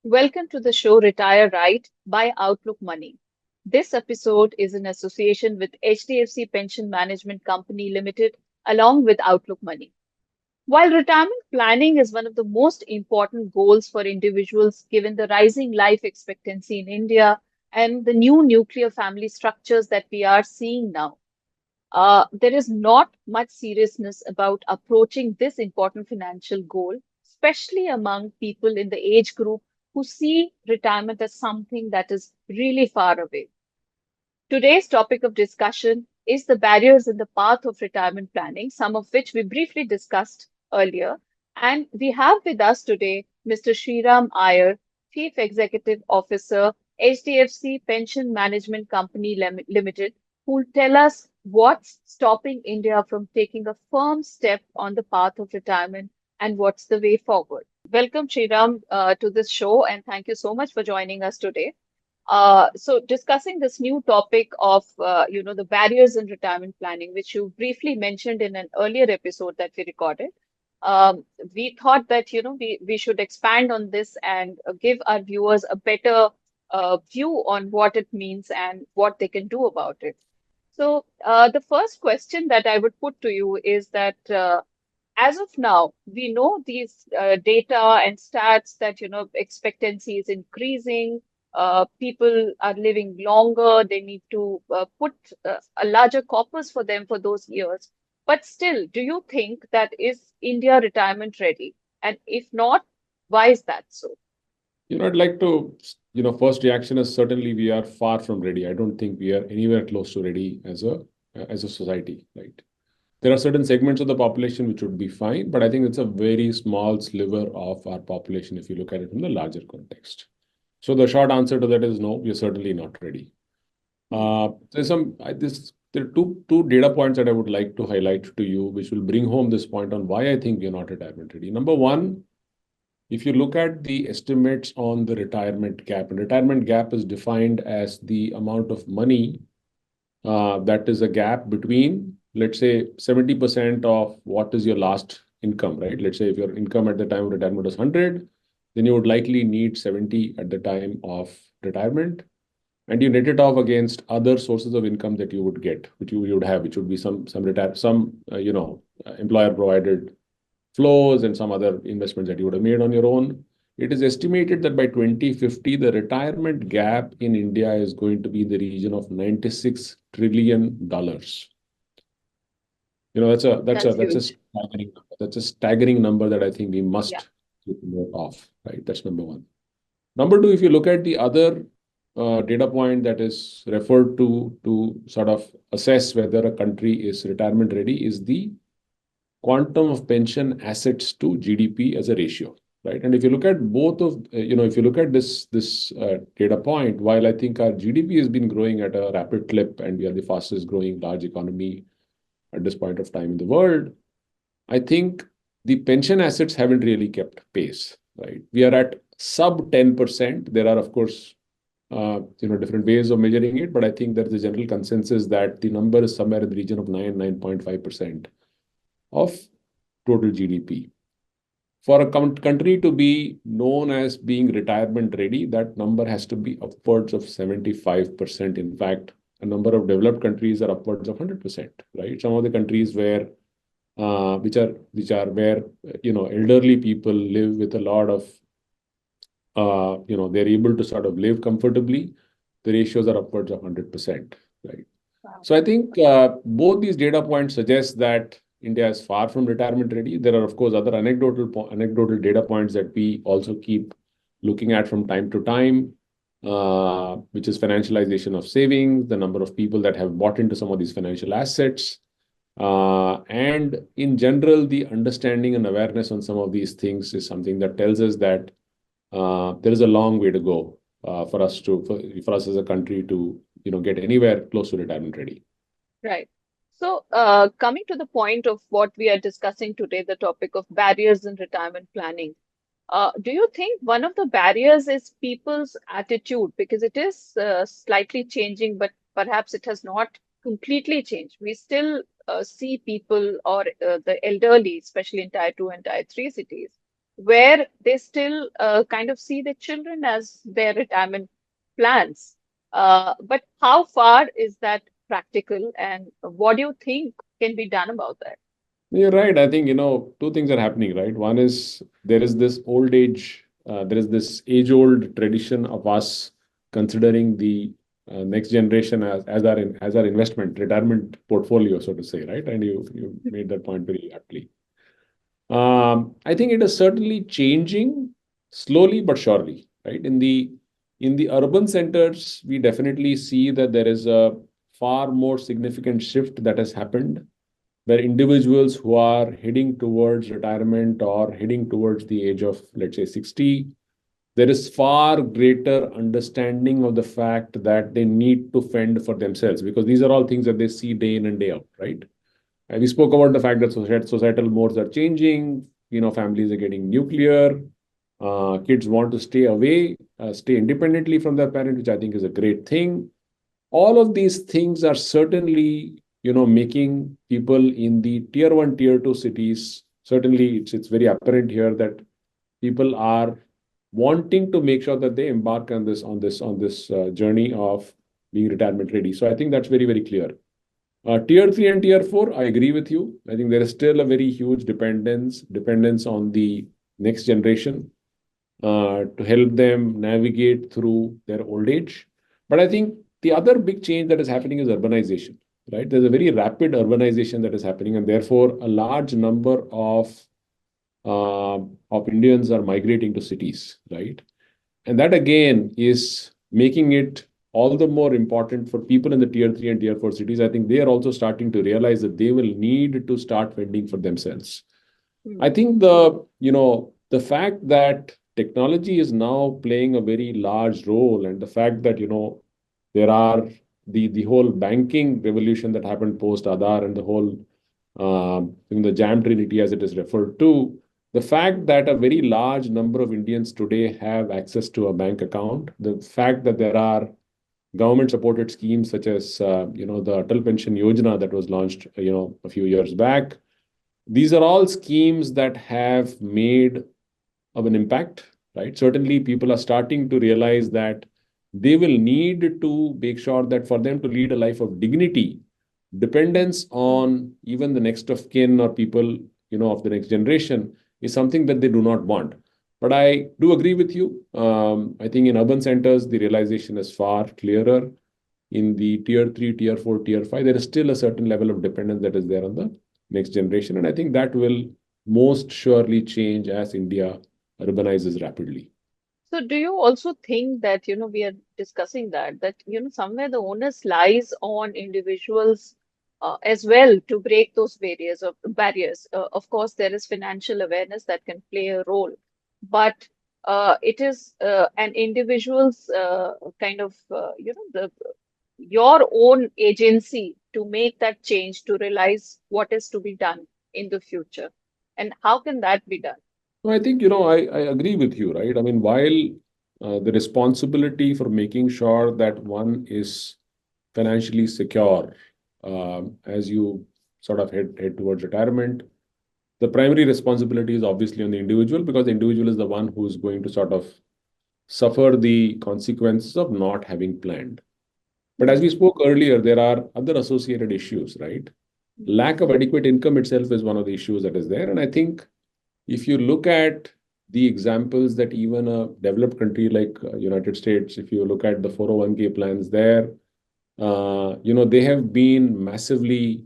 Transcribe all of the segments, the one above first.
Welcome to the show Retire Right by Outlook Money. This episode is in association with HDFC Pension Management Company Limited along with Outlook Money. While retirement planning is one of the most important goals for individuals given the rising life expectancy in India and the new nuclear family structures that we are seeing now, there is not much seriousness about approaching this important financial goal, especially among people in the age group who see retirement as something that is really far away. Today's topic of discussion is the barriers in the path of retirement planning, some of which we briefly discussed earlier. And we have with us today Mr. Sriram Iyer, Chief Executive Officer, HDFC Pension Management Company Limited, who will tell us what's stopping India from taking a firm step on the path of retirement and what's the way forward. Welcome, Sriram, to this show, and thank you so much for joining us today. So discussing this new topic of the barriers in retirement planning, which you briefly mentioned in an earlier episode that we recorded, we thought that we should expand on this and give our viewers a better view on what it means and what they can do about it. So the first question that I would put to you is that as of now, we know these data and stats that expectancy is increasing. People are living longer. They need to put a larger corpus for them for those years. But still, do you think that is India retirement ready? And if not, why is that so? I'd like to, first reaction is certainly we are far from ready. I don't think we are anywhere close to ready as a society, right? There are certain segments of the population which would be fine, but I think it's a very small sliver of our population if you look at it from the larger context. So the short answer to that is no, we are certainly not ready. There are two data points that I would like to highlight to you, which will bring home this point on why I think we are not retirement ready. Number one, if you look at the estimates on the retirement gap, and retirement gap is defined as the amount of money that is a gap between, let's say, 70% of what is your last income, right? Let's say if your income at the time of retirement was 100, then you would likely need 70 at the time of retirement. And you net it off against other sources of income that you would get, which you would have, which would be some employer provided flows and some other investments that you would have made on your own. It is estimated that by 2050, the retirement gap in India is going to be in the region of $96 trillion. That's a staggering number that I think we must keep note of, right? That's number one. Number two, if you look at the other data point that is referred to sort of assess whether a country is retirement ready is the quantum of pension assets to GDP as a ratio, right? And if you look at if you look at this data point, while I think our GDP has been growing at a rapid clip and we are the fastest growing large economy at this point of time in the world, I think the pension assets haven't really kept pace, right? We are at sub 10%. There are, of course, different ways of measuring it, but I think there's a general consensus that the number is somewhere in the region of 9.5% of total GDP. For a country to be known as being retirement ready, that number has to be upwards of 75%. In fact, a number of developed countries are upwards of 100%, right? Some of the countries where where elderly people live with a lot of they're able to sort of live comfortably. The ratios are upwards of 100%, right? Wow. So I think both these data points suggest that India is far from retirement ready. There are, of course, other anecdotal data points that we also keep looking at from time to time, which is financialization of savings, the number of people that have bought into some of these financial assets, and in general, the understanding and awareness on some of these things is something that tells us that there is a long way to go for us as a country to get anywhere close to retirement ready. Right. So, coming to the point of what we are discussing today, the topic of barriers in retirement planning, do you think one of the barriers is people's attitude? Because it is slightly changing, but perhaps it has not completely changed. We still see people or the elderly, especially in tier 2 and tier 3 cities, where they still kind of see their children as their retirement plans. But how far is that practical, and what do you think can be done about that? You're right. I think, two things are happening, right? One is there is this old age, there is this age-old tradition of us considering the next generation as our investment retirement portfolio, so to say, right? And you made that point very aptly. I think it is certainly changing slowly but surely, right? In the urban centers, we definitely see that there is a far more significant shift that has happened, where individuals who are heading towards retirement or heading towards the age of, let's say, 60, there is far greater understanding of the fact that they need to fend for themselves, because these are all things that they see day in and day out, right? And we spoke about the fact that societal modes are changing. Families are getting nuclear. Kids want to stay away, stay independently from their parents, which I think is a great thing. All of these things are certainly, making people in the tier one, tier two cities. Certainly, it's very apparent here that people are wanting to make sure that they embark on this journey of being retirement ready. So I think that's very, very clear. Tier 3 and Tier 4, I agree with you. I think there is still a very huge dependence on the next generation to help them navigate through their old age. But I think the other big change that is happening is urbanization, right? There's a very rapid urbanization that is happening, and therefore a large number of Indians are migrating to cities, right? And that again is making it all the more important for people in the tier 3 and tier 4 cities. I think they are also starting to realize that they will need to start fending for themselves. I Hmm. think the fact that technology is now playing a very large role, and the fact that there are the whole banking revolution that happened post Aadhaar, and the whole the jam trinity as it is referred to, the fact that a very large number of Indians today have access to a bank account, the fact that there are government supported schemes such as the Atal Pension Yojana that was launched a few years back, these are all schemes that have made of an impact, right? Certainly, people are starting to realize that they will need to make sure that for them to lead a life of dignity, dependence on even the next of kin or people, of the next generation is something that they do not want. But I do agree with you. I think in urban centers, the realization is far clearer. In the tier 3, tier 4, tier 5, there is still a certain level of dependence that is there on the next generation. And I think that will most surely change as India urbanizes rapidly. So do you also think that, we are discussing that, somewhere the onus lies on individuals as well to break those barriers. Of course, there is financial awareness that can play a role, but it is an individual's kind of, your own agency to make that change, to realize what is to be done in the future. And how can that be done? No, I think, I agree with you, right? I mean, while the responsibility for making sure that one is financially secure as you sort of head towards retirement, the primary responsibility is obviously on the individual, because the individual is the one who's going to sort of suffer the consequences of not having planned. But as we spoke earlier, there are other associated issues, right? Lack of adequate income itself is one of the issues that is there. And I think if you look at the examples that even a developed country like United States, if you look at the 401k plans there, they have been massively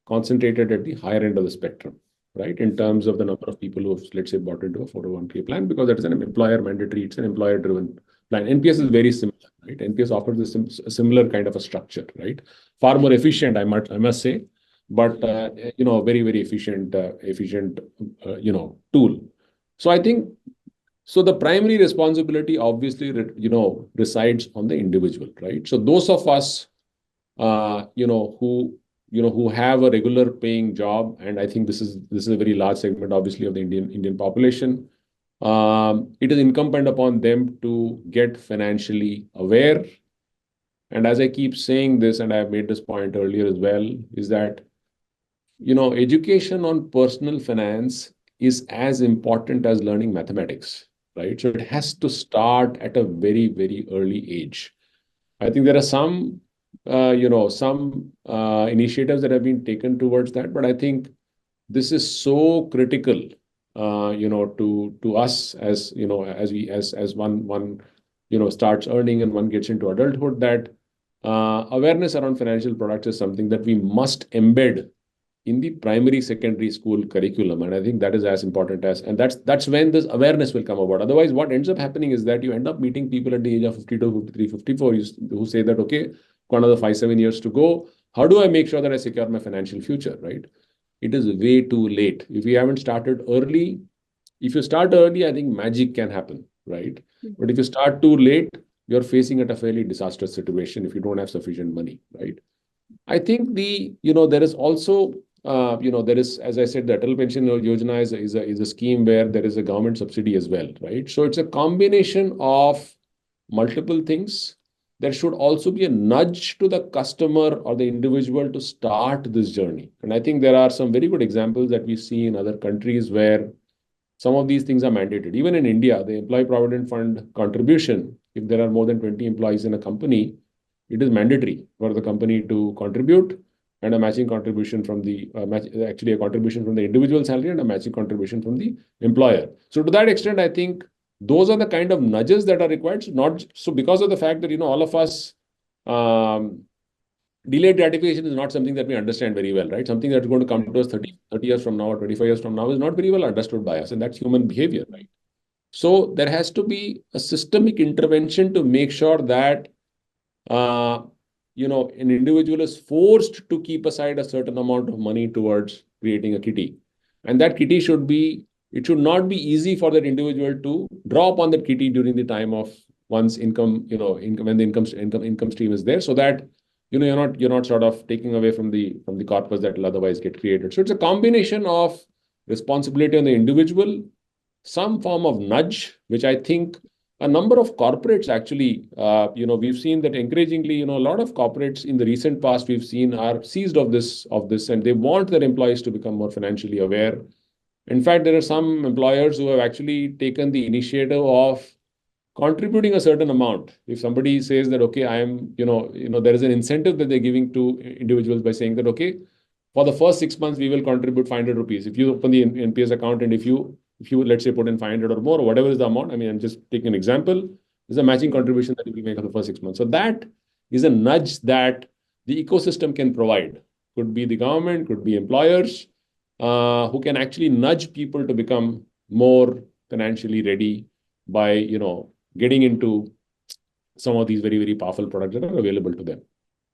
concentrated at the higher end of the spectrum, right? In terms of the number of people who have, let's say, bought into a 401k plan, because that is an employer mandatory, it's an employer driven plan. NPS is very similar, right? NPS offers a similar kind of a structure, right? Far more efficient, I must say, but very, very efficient tool. So I think so the primary responsibility obviously resides on the individual, right? So those of us who have a regular paying job, and I think this is a very large segment, obviously, of the Indian population. It is incumbent upon them to get financially aware. And as I keep saying this, and I have made this point earlier as well, is that education on personal finance is as important as learning mathematics, right? So it has to start at a very, very early age. I think there are some initiatives that have been taken towards that, but I think this is so critical, to us as as one starts earning and one gets into adulthood, that awareness around financial products is something that we must embed in the primary secondary school curriculum, and I think that is as important as, and that's when this awareness will come about. Otherwise, what ends up happening is that you end up meeting people at the age of 52, 53, 54 who say that, okay, got another 5, 7 years to go, how do I make sure that I secure my financial future, right? It is way too late. If you haven't started early, if you start early, I think magic can happen, right? But if you start too late, you're facing at a fairly disastrous situation if you don't have sufficient money, right? I think there is also, there is, as I said, the Atal Pension Yojana is a scheme where there is a government subsidy as well, right? So it's a combination of multiple things. There should also be a nudge to the customer or the individual to start this journey. And I think there are some very good examples that we see in other countries where some of these things are mandated. Even in India, the Employee Provident Fund contribution, if there are more than 20 employees in a company, it is mandatory for the company to contribute, and a matching contribution from the actually a contribution from the individual salary and a matching contribution from the employer. So to that extent, I think those are the kind of nudges that are required. So not so because of the fact that all of us, um, delayed gratification is not something that we understand very well, right? Something that's going to come to us 30 years from now or 25 years from now is not very well understood by us, and that's human behavior, right? So there has to be a systemic intervention to make sure that uh, an individual is forced to keep aside a certain amount of money towards creating a kitty. And that kitty it should not be easy for that individual to draw upon that kitty during the time of one's when the income stream is there, so that you're not sort of taking away from the corpus that will otherwise get created. So it's a combination of responsibility on the individual, some form of nudge, which I think a number of corporates actually, we've seen that encouragingly, a lot of corporates in the recent past we've seen are seized of this, and they want their employees to become more financially aware. In fact, there are some employers who have actually taken the initiative of contributing a certain amount. If somebody says that, okay, I am, there is an incentive that they're giving to individuals by saying that, okay, for the first 6 months, we will contribute 500 rupees. If you open the NPS account and if you let's say put in 500 or more, or whatever is the amount, I mean, I'm just taking an example, is a matching contribution that you will make for the first 6 months. So that is a nudge that the ecosystem can provide. Could be the government, could be employers, who can actually nudge people to become more financially ready by, getting into some of these very, very powerful products that are available to them.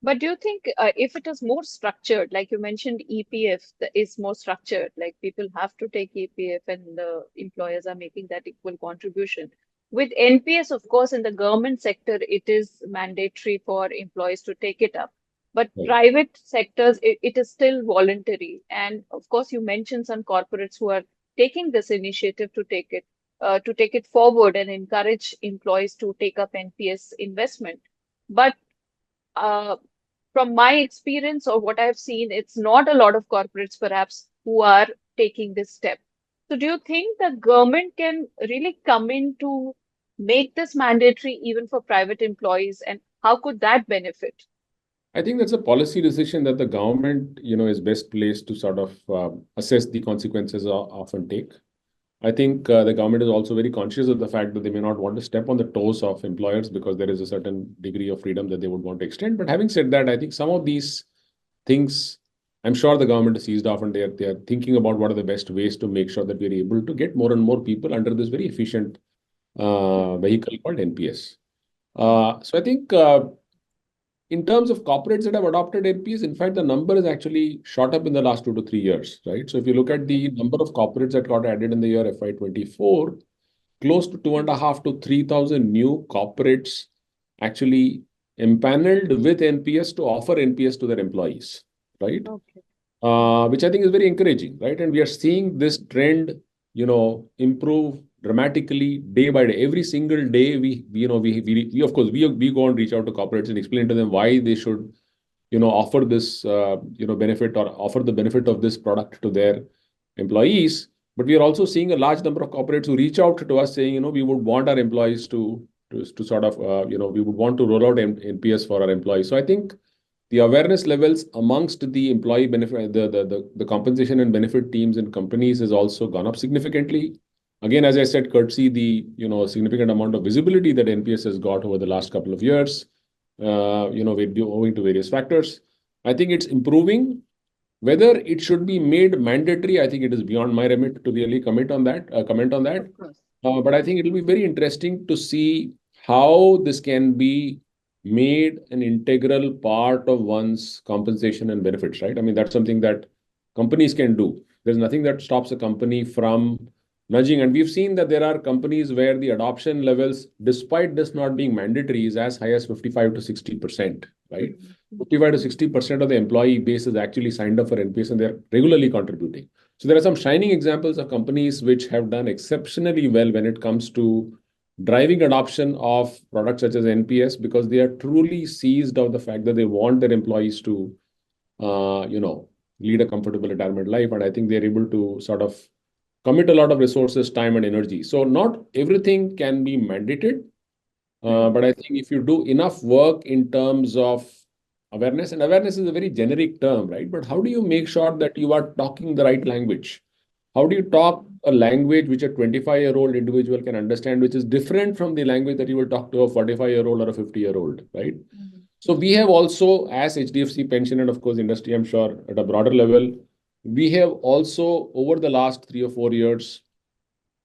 But do you think if it is more structured, like you mentioned, EPF is more structured, like people have to take EPF and the employers are making that equal contribution. With NPS, of course, in the government sector, it is mandatory for employees to take it up. But Right. private sectors, it is still voluntary. And of course, you mentioned some corporates who are taking this initiative to take it forward and encourage employees to take up NPS investment. But uh, from my experience or what I've seen, it's not a lot of corporates perhaps who are taking this step. So do you think the government can really come in to make this mandatory even for private employees, and how could that benefit? I think that's a policy decision that the government, is best placed to sort of assess the consequences of and take. I think the government is also very conscious of the fact that they may not want to step on the toes of employers because there is a certain degree of freedom that they would want to extend. But having said that, I think some of these things, I'm sure the government is seized off, and they are thinking about what are the best ways to make sure that we're able to get more and more people under this very efficient vehicle called NPS. So I think in terms of corporates that have adopted NPS, in fact, the number has actually shot up in the last 2 to 3 years, right? So if you look at the number of corporates that got added in the year FY24, close to 2.5 to 3,000 new corporates actually empaneled with NPS to offer NPS to their employees, right? Okay. Which I think is very encouraging, right? And we are seeing this trend, improve dramatically day by day. Every single day, we of course we go and reach out to corporates and explain to them why they should, offer this, benefit, or offer the benefit of this product to their employees. But we are also seeing a large number of corporates who reach out to us saying, we would want our employees to sort of, we would want to roll out NPS for our employees. So I think the awareness levels amongst the employee benefit, the compensation and benefit teams in companies has also gone up significantly. Again, as I said, courtesy the significant amount of visibility that NPS has got over the last couple of years, owing to various factors. I think it's improving. Whether it should be made mandatory, I think it is beyond my remit to really comment on that. Of course. But I think it will be very interesting to see how this can be made an integral part of one's compensation and benefits, right? I mean, that's something that companies can do. There's nothing that stops a company from nudging. And we've seen that there are companies where the adoption levels, despite this not being mandatory, is as high as 55 to 60%, right? 55 to 60% of the employee base is actually signed up for NPS and they're regularly contributing. So there are some shining examples of companies which have done exceptionally well when it comes to driving adoption of products such as NPS, because they are truly seized of the fact that they want their employees to, lead a comfortable retirement life. And I think they're able to sort of commit a lot of resources, time, and energy. So not everything can be mandated, but I think if you do enough work in terms of awareness, and awareness is a very generic term, right? But how do you make sure that you are talking the right language? How do you talk a language which a 25-year-old individual can understand, which is different from the language that you will talk to a 45-year-old or a 50-year-old, right? So we have also, as HDFC Pension and of course industry, I'm sure at a broader level, we have also over the last 3 or 4 years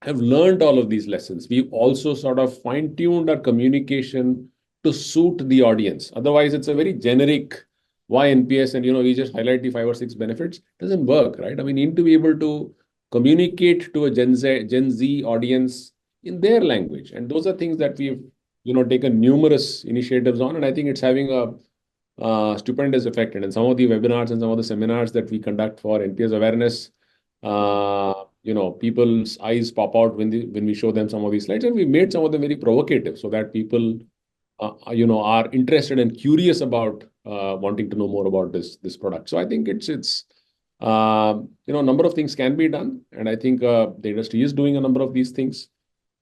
have learned all of these lessons. We've also sort of fine-tuned our communication to suit the audience. Otherwise, it's a very generic why NPS and we just highlight the 5 or 6 benefits. It doesn't work, right? I mean, you need to be able to communicate to a Gen Z audience in their language. And those are things that we've taken numerous initiatives on, and I think it's having a stupendous effect. And in some of the webinars and some of the seminars that we conduct for NPS awareness, people's eyes pop out when we show them some of these slides, and we made some of them very provocative so that people, are interested and curious about wanting to know more about this product. So I think it's a number of things can be done, and I think the industry is doing a number of these things.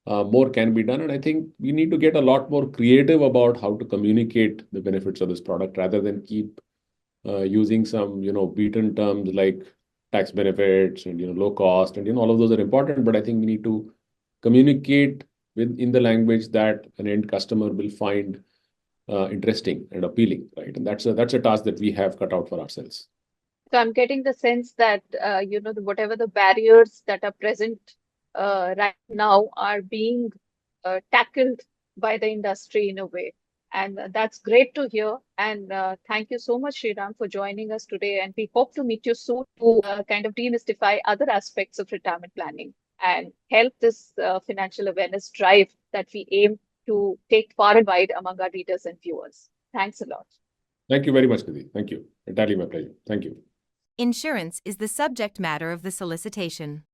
More can be done, and I think we need to get a lot more creative about how to communicate the benefits of this product rather than keep using some beaten terms like tax benefits and low cost, and all of those are important, but I think we need to communicate in the language that an end customer will find interesting and appealing, right? And that's a task that we have cut out for ourselves. So I'm getting the sense that whatever the barriers that are present right now are being tackled by the industry in a way. And that's great to hear. And thank you so much, Sriram, for joining us today. And we hope to meet you soon to kind of demystify other aspects of retirement planning and help this financial awareness drive that we aim to take far and wide among our readers and viewers. Thanks a lot. Thank you very much, Nidhi. Thank you. Entirely my pleasure. Thank you. Insurance is the subject matter of the solicitation.